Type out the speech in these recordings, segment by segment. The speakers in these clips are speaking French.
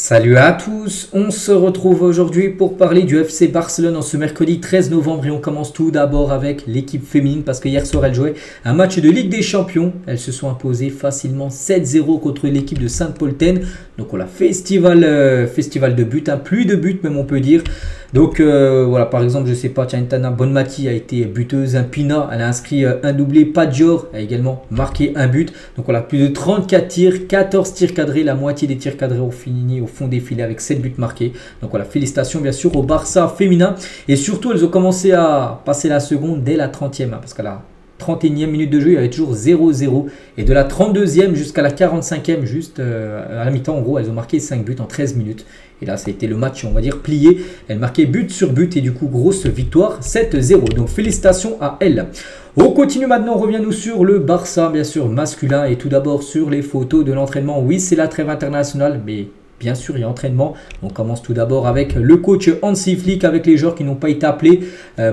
Salut à tous, on se retrouve aujourd'hui pour parler du FC Barcelone en ce mercredi 13 novembre et on commence tout d'abord avec l'équipe féminine parce que hier soir elle jouait un match de Ligue des Champions. Elles se sont imposées facilement 7-0 contre l'équipe de Saint-Polten. Donc voilà, festival de buts, plus de buts même on peut dire. Donc voilà, par exemple, je sais pas, Tana Bonmati a été buteuse, Pina, elle a inscrit un doublé, Padior a également marqué un but. Donc voilà, plus de 34 tirs, 14 tirs cadrés, la moitié des tirs cadrés ont fini au fond des filets avec 7 buts marqués. Donc voilà, félicitations bien sûr au Barça féminin. Et surtout, elles ont commencé à passer la seconde dès la 30e, parce qu'à la 31e minute de jeu, il y avait toujours 0-0. Et de la 32e jusqu'à la 45e, juste à la mi-temps, en gros, elles ont marqué 5 buts en 13 minutes. Et là, ça a été le match, on va dire, plié. Elles marquaient but sur but et du coup, grosse victoire, 7-0. Donc, félicitations à elles. On continue maintenant, on revient nous sur le Barça, bien sûr, masculin. Et tout d'abord sur les photos de l'entraînement. Oui, c'est la trêve internationale, mais bien sûr, il y a entraînement. On commence tout d'abord avec le coach Hansi Flick, avec les joueurs qui n'ont pas été appelés.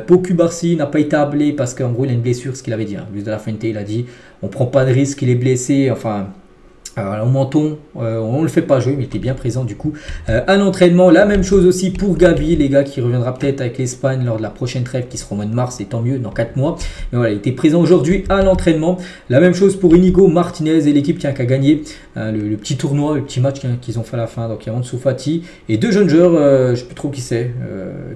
Poku Barsi n'a pas été appelé parce qu'en gros, il a une blessure, ce qu'il avait dit. Luis de la Fuente, il a dit, on ne prend pas de risque, il est blessé. Enfin, au menton, on ne le fait pas jouer, mais il était bien présent du coup à l'entraînement. La même chose aussi pour Gavi, les gars, qui reviendra peut-être avec l'Espagne lors de la prochaine trêve qui sera au mois de mars, et tant mieux, dans 4 mois. Mais voilà, il était présent aujourd'hui à l'entraînement. La même chose pour Inigo Martinez et l'équipe qui a gagné le petit tournoi, le petit match qu'ils ont fait à la fin. Donc il y a Ansu Fati et deux jeunes joueurs, je ne sais plus trop qui c'est,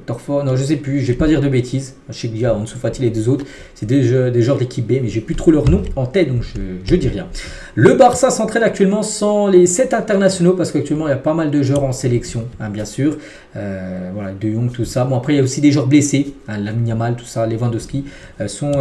Torfort, non je sais plus, je vais pas dire de bêtises. Je sais qu'il y a Ansu Fati, les deux autres, c'est des joueurs d'équipe B, mais j'ai plus trop leur nom en tête, donc je dis rien. Le Barça s'entraîne actuellement sans les 7 internationaux parce qu'actuellement il y a pas mal de joueurs en sélection, bien sûr. Voilà, De Jong, tout ça. Bon, après il y a aussi des joueurs blessés, Lamine Yamal, tout ça, Lewandowski sont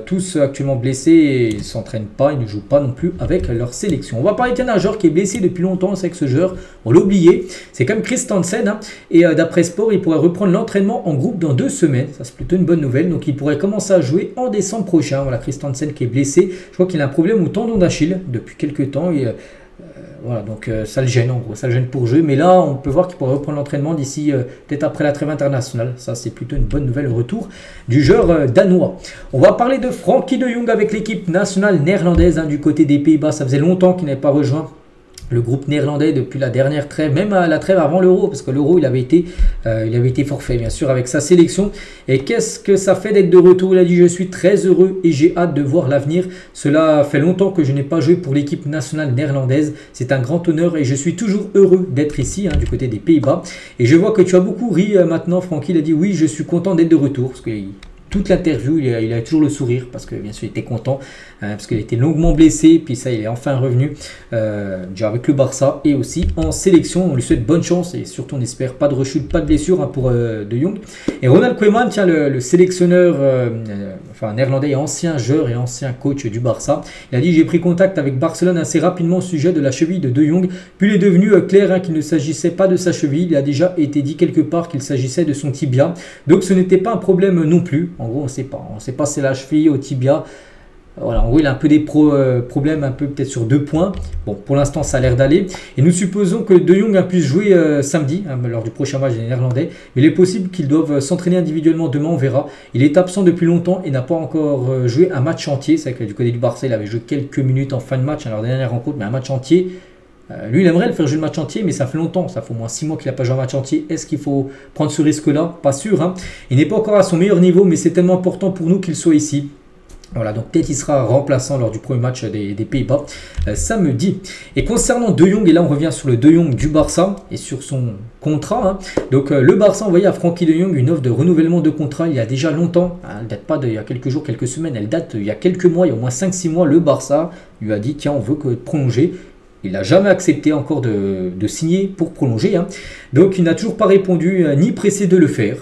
tous actuellement blessés et ils ne s'entraînent pas, ils ne jouent pas non plus avec leur sélection. On va parler d'un joueur qui est blessé depuis longtemps, c'est que ce joueur, on l'a oublié, c'est comme Christensen, et d'après Sport, il pourrait reprendre l'entraînement en groupe dans 2 semaines. Ça c'est plutôt une bonne nouvelle, donc il pourrait commencer à jouer en décembre prochain. Voilà, Christensen qui est blessé, je crois qu'il a un problème au tendon d'Achille depuis quelques temps et voilà, donc ça le gêne en gros, ça le gêne pour jouer. Mais là, on peut voir qu'il pourrait reprendre l'entraînement d'ici peut-être après la trêve internationale. Ça, c'est plutôt une bonne nouvelle, le retour du joueur danois. On va parler de Frenkie de Jong avec l'équipe nationale néerlandaise du côté des Pays-Bas. Ça faisait longtemps qu'il n'avait pas rejoint le groupe néerlandais depuis la dernière trêve, même à la trêve avant l'Euro, parce que l'Euro il avait été forfait bien sûr avec sa sélection. Et qu'est-ce que ça fait d'être de retour? Il a dit: je suis très heureux et j'ai hâte de voir l'avenir. Cela fait longtemps que je n'ai pas joué pour l'équipe nationale néerlandaise. C'est un grand honneur et je suis toujours heureux d'être ici du côté des Pays-Bas. Et je vois que tu as beaucoup ri maintenant, Frenkie. Il a dit: oui, je suis content d'être de retour, parce que toute l'interview, il a toujours le sourire parce que bien sûr il était content parce qu'il était longuement blessé, puis ça il est enfin revenu déjà avec le Barça et aussi en sélection. On lui souhaite bonne chance et surtout on espère pas de rechute, pas de blessure pour De Jong. Et Ronald Koeman, tiens, le sélectionneur néerlandais et ancien joueur et ancien coach du Barça, il a dit: j'ai pris contact avec Barcelone assez rapidement au sujet de la cheville de Jong, puis il est devenu clair qu'il ne s'agissait pas de sa cheville. Il a déjà été dit quelque part qu'il s'agissait de son tibia, donc ce n'était pas un problème non plus. En gros, on ne sait pas si c'est la cheville au tibia. Voilà, en gros, il a un peu des problèmes, un peu peut-être sur 2 points. Bon, pour l'instant, ça a l'air d'aller. Et nous supposons que De Jong puisse jouer samedi, lors du prochain match des Néerlandais. Mais il est possible qu'ils doivent s'entraîner individuellement demain, on verra. Il est absent depuis longtemps et n'a pas encore joué un match entier. C'est vrai que du côté du Barça, il avait joué quelques minutes en fin de match, leur dernière rencontre, mais un match entier. Lui, il aimerait le faire jouer le match entier, mais ça fait longtemps, ça fait au moins 6 mois qu'il n'a pas joué un match entier. Est-ce qu'il faut prendre ce risque-là? Pas sûr. Il n'est pas encore à son meilleur niveau, mais c'est tellement important pour nous qu'il soit ici. Voilà, donc peut-être il sera remplaçant lors du premier match des Pays-Bas samedi. Et concernant De Jong, et là on revient sur le De Jong du Barça et sur son contrat. Donc le Barça a envoyé à Frenkie de Jong une offre de renouvellement de contrat il y a déjà longtemps. Elle ne date pas d'il y a quelques jours, quelques semaines, elle date il y a quelques mois, il y a au moins 5-6 mois. Le Barça lui a dit: tiens, on veut prolonger. Il n'a jamais accepté encore de signer pour prolonger. Donc il n'a toujours pas répondu ni pressé de le faire.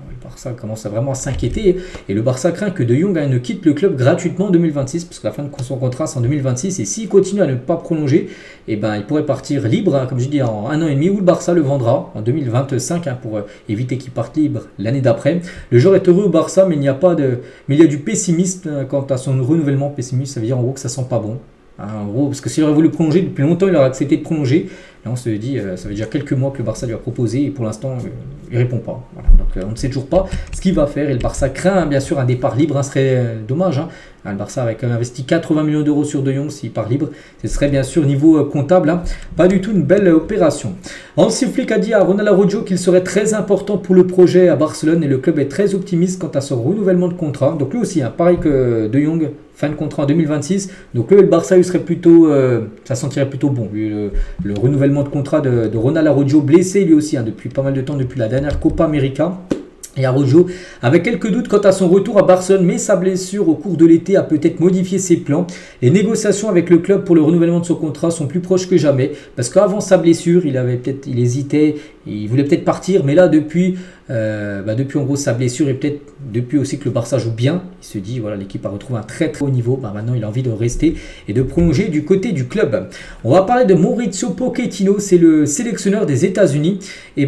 Le Barça commence vraiment à s'inquiéter. Et le Barça craint que De Jong ne quitte le club gratuitement en 2026. Parce que la fin de son contrat c'est en 2026. Et s'il continue à ne pas prolonger, il pourrait partir libre, comme je dis, en 1 an et demi. Ou le Barça le vendra en 2025 pour éviter qu'il parte libre l'année d'après. Le joueur est heureux au Barça, mais il y a du pessimisme quant à son renouvellement. Pessimiste, ça veut dire en gros que ça sent pas bon. En gros, parce que s'il aurait voulu prolonger, depuis longtemps il aurait accepté de prolonger. Et on se dit, ça fait déjà quelques mois que le Barça lui a proposé et pour l'instant, il répond pas. Voilà. Donc on ne sait toujours pas ce qu'il va faire et le Barça craint bien sûr un départ libre, ce serait dommage. Le Barça avait quand même investi 80 millions d'euros sur De Jong s'il part libre. Ce serait bien sûr niveau comptable, pas du tout une belle opération. Hansi Flick a dit à Ronald Araujo qu'il serait très important pour le projet à Barcelone et le club est très optimiste quant à son renouvellement de contrat. Donc lui aussi, pareil que De Jong, fin de contrat en 2026. Donc le Barça, il serait plutôt, ça sentirait plutôt bon. Le renouvellement de contrat de Ronald Araujo, blessé lui aussi depuis pas mal de temps, depuis la dernière Copa América. Et Araujo avait quelques doutes quant à son retour à Barcelone, mais sa blessure au cours de l'été a peut-être modifié ses plans. Les négociations avec le club pour le renouvellement de son contrat sont plus proches que jamais, parce qu'avant sa blessure, il hésitait, il voulait peut-être partir, mais là depuis en gros sa blessure et peut-être depuis aussi que le Barça joue bien, il se dit voilà, l'équipe a retrouvé un très très haut niveau, maintenant il a envie de rester et de prolonger du côté du club. On va parler de Mauricio Pochettino, c'est le sélectionneur des États-Unis, et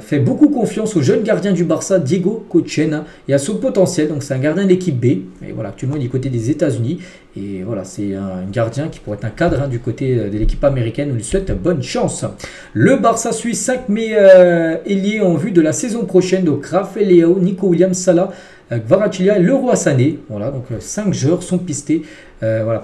fait beaucoup confiance au jeune gardien du Barça, Diego Cochen, et à son potentiel. Donc c'est un gardien d'équipe B, et voilà, actuellement il est du côté des États-Unis. Et voilà, c'est un gardien qui pourrait être un cadre du côté de l'équipe américaine. On lui souhaite bonne chance. Le Barça suit 5 ailiers en vue de la saison prochaine. Donc Rafael Leao, Nico Williams, Salah, Kvaratskhelia et Leroy Sané. Voilà, donc 5 joueurs sont pistés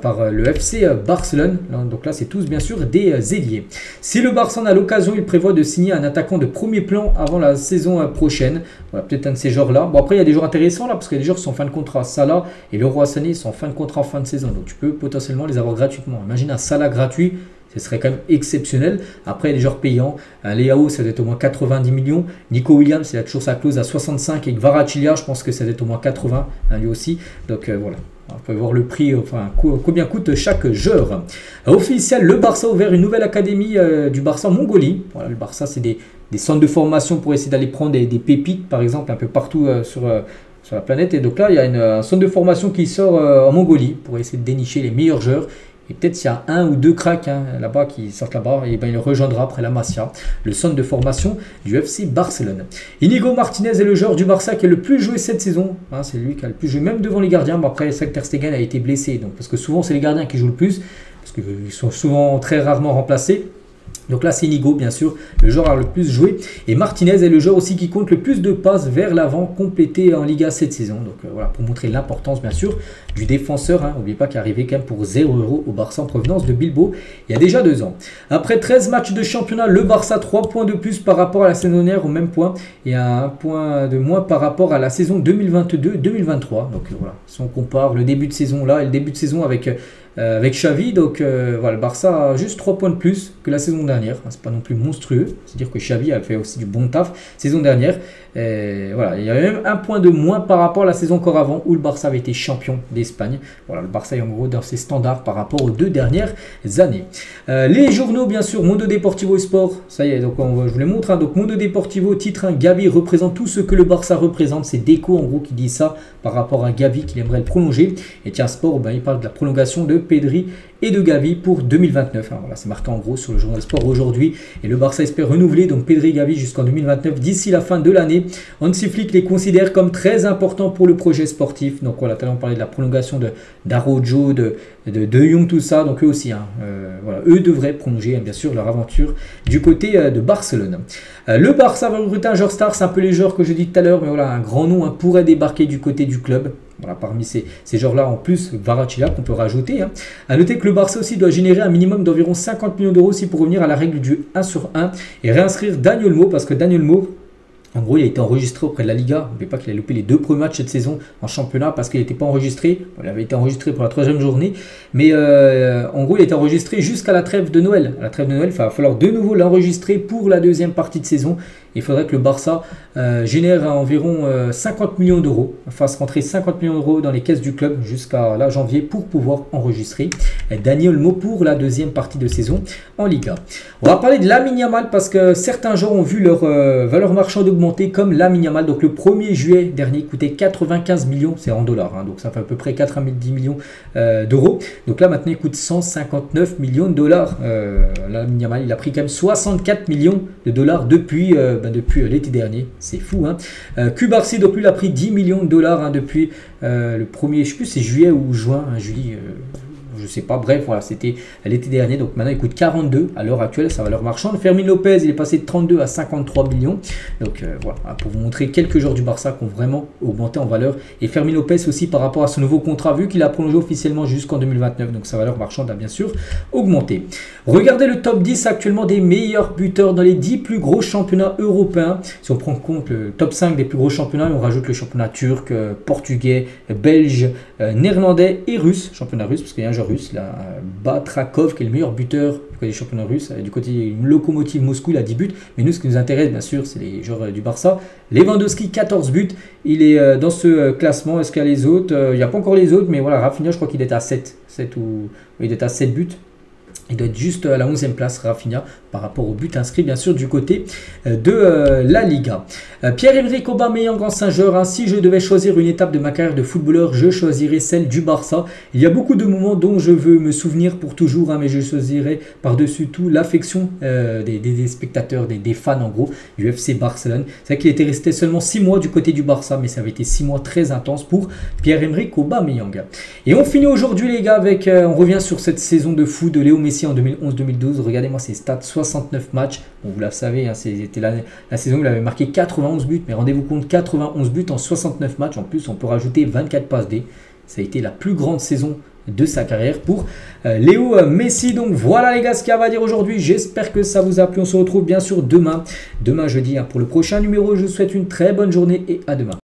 par le FC Barcelone. Donc là, c'est tous bien sûr des ailiers. Si le Barça en a l'occasion, il prévoit de signer un attaquant de premier plan avant la saison prochaine. Voilà, peut-être un de ces joueurs-là. Bon, après, il y a des joueurs intéressants là, parce qu'il y a des joueurs qui sont en fin de contrat. Salah et Leroy Sané sont en fin de contrat en fin de saison. Donc tu peux potentiellement les avoir gratuitement. Imagine un Salah gratuit. Ce serait quand même exceptionnel. Après, il y a des joueurs payants. Un Leao, ça doit être au moins 90 millions. Nico Williams, il a toujours sa clause à 65. Et Kvaratskhelia, je pense que ça doit être au moins 80, lui aussi. Donc voilà. On peut voir le prix, combien coûte chaque joueur. Officiel, le Barça a ouvert une nouvelle académie du Barça en Mongolie. Voilà, le Barça, c'est des centres de formation pour essayer d'aller prendre des pépites, par exemple, un peu partout sur la planète. Et donc là, il y a un centre de formation qui sort en Mongolie pour essayer de dénicher les meilleurs joueurs. Et peut-être s'il y a un ou deux cracks là-bas qui sortent là-bas, et il rejoindra après la Masia, le centre de formation du FC Barcelone. Inigo Martinez est le joueur du Barça qui a le plus joué cette saison. C'est lui qui a le plus joué, même devant les gardiens. Mais après, c'est que Ter Stegen a été blessé. Donc, parce que souvent, c'est les gardiens qui jouent le plus, parce qu'ils sont souvent très rarement remplacés. Donc là, c'est Inigo, bien sûr, le joueur a le plus joué. Et Martinez est le joueur aussi qui compte le plus de passes vers l'avant complétées en Liga cette saison. Donc voilà, pour montrer l'importance, bien sûr, du défenseur. N'oubliez pas qu'il est arrivé quand même pour 0 € au Barça en provenance de Bilbao il y a déjà 2 ans. Après 13 matchs de championnat, le Barça 3 points de plus par rapport à la saison dernière au même point. Et 1 point de moins par rapport à la saison 2022-2023. Donc voilà, si on compare le début de saison là et le début de saison avec Xavi, donc voilà, le Barça a juste 3 points de plus que la saison dernière. C'est pas non plus monstrueux, c'est-à-dire que Xavi a fait aussi du bon taf saison dernière. Voilà, il y avait même 1 point de moins par rapport à la saison encore avant où le Barça avait été champion d'Espagne. Voilà, le Barça est en gros dans ses standards par rapport aux 2 dernières années. Les journaux, bien sûr, Mundo Deportivo Sport, ça y est, donc je vous les montre. Donc Mundo Deportivo titre Gavi représente tout ce que le Barça représente. C'est Deco en gros qui dit ça par rapport à Gavi qu'il aimerait le prolonger. Et tiens, Sport, il parle de la prolongation de Pedri et de Gavi pour 2029. Voilà, c'est marqué en gros sur le journal Sport aujourd'hui. Et le Barça espère renouveler donc Pedri et Gavi jusqu'en 2029 d'ici la fin de l'année. Hansi Flick les considère comme très importants pour le projet sportif. Donc voilà, tout à l'heure on parlait de la prolongation d'Araujo, de Jong, tout ça. Donc eux aussi, voilà, eux devraient prolonger bien sûr leur aventure du côté de Barcelone. Le Barça va recruter un joueur star, c'est un peu les joueurs que je dis tout à l'heure, mais voilà, un grand nom pourrait débarquer du côté du club. Voilà, parmi ces joueurs-là, en plus, Kvaratskhelia qu'on peut rajouter. A noter que le Barça aussi doit générer un minimum d'environ 50 millions d'euros aussi pour revenir à la règle du 1 sur 1 et réinscrire Dani Olmo, parce que Dani Olmo, en gros, il a été enregistré auprès de la Liga. N'oubliez pas qu'il a loupé les 2 premiers matchs cette saison en championnat parce qu'il n'était pas enregistré. Il avait été enregistré pour la 3e journée. Mais en gros, il a été enregistré jusqu'à la trêve de Noël. À la trêve de Noël, il va falloir de nouveau l'enregistrer pour la 2e partie de saison. Il faudrait que le Barça génère environ 50 millions d'euros, fasse rentrer 50 millions d'euros dans les caisses du club jusqu'à la janvier pour pouvoir enregistrer Dani Olmo pour la 2e partie de saison en Liga. On va parler de Lamine Yamal parce que certains joueurs ont vu leur valeur marchande augmenter comme Lamine Yamal. Donc le 1er juillet dernier coûtait 95 millions, c'est en dollars, donc ça fait à peu près 90 millions d'euros. Donc là maintenant il coûte 159 millions de dollars. Lamine Yamal, il a pris quand même 64 millions de dollars depuis l'été dernier, c'est fou. Cubarsí, donc lui, il a pris 10 millions de dollars depuis le 1er, je ne sais plus, c'est juillet ou juin, juillet. je sais pas, bref, voilà, c'était l'été dernier, donc maintenant il coûte 42 à l'heure actuelle, sa valeur marchande. Fermin Lopez, il est passé de 32 à 53 millions, donc voilà, pour vous montrer quelques joueurs du Barça qui ont vraiment augmenté en valeur. Et Fermin Lopez aussi par rapport à ce nouveau contrat, vu qu'il a prolongé officiellement jusqu'en 2029, donc sa valeur marchande a bien sûr augmenté. Regardez le top 10 actuellement des meilleurs buteurs dans les 10 plus gros championnats européens. Si on prend en compte le top 5 des plus gros championnats, et on rajoute le championnat turc, portugais, belge, néerlandais et russe, championnat russe, parce qu'il y a un joueur russe, là, Batrakov, qui est le meilleur buteur du côté des championnats russes. Du côté une Lokomotiv Moscou, il a 10 buts. Mais nous, ce qui nous intéresse, bien sûr, c'est les joueurs du Barça. Lewandowski, 14 buts. Il est dans ce classement. Est-ce qu'il y a les autres? Il n'y a pas encore les autres, mais voilà, Rafinha, je crois qu'il est à 7. Il est à 7 buts. Il doit être juste à la 11e place, Rafinha, par rapport au but inscrit, bien sûr, du côté de la Liga. Pierre-Emerick Aubameyang, ancien joueur. Si je devais choisir une étape de ma carrière de footballeur, je choisirais celle du Barça. Il y a beaucoup de moments dont je veux me souvenir pour toujours, mais je choisirais par-dessus tout l'affection des spectateurs, des fans, en gros, du FC Barcelone. C'est vrai qu'il était resté seulement 6 mois du côté du Barça, mais ça avait été 6 mois très intenses pour Pierre-Emerick Aubameyang. Et on finit aujourd'hui, les gars, avec, on revient sur cette saison de foot de Léo Messi en 2011-2012. Regardez-moi ses stats, 69 matchs. Bon, vous le savez, hein, c'était la saison où il avait marqué 91 buts. Mais rendez-vous compte, 91 buts en 69 matchs. En plus, on peut rajouter 24 passes D. Ça a été la plus grande saison de sa carrière pour Léo Messi. Donc voilà les gars ce qu'il y a à dire aujourd'hui. J'espère que ça vous a plu. On se retrouve bien sûr demain jeudi, hein, pour le prochain numéro. Je vous souhaite une très bonne journée et à demain.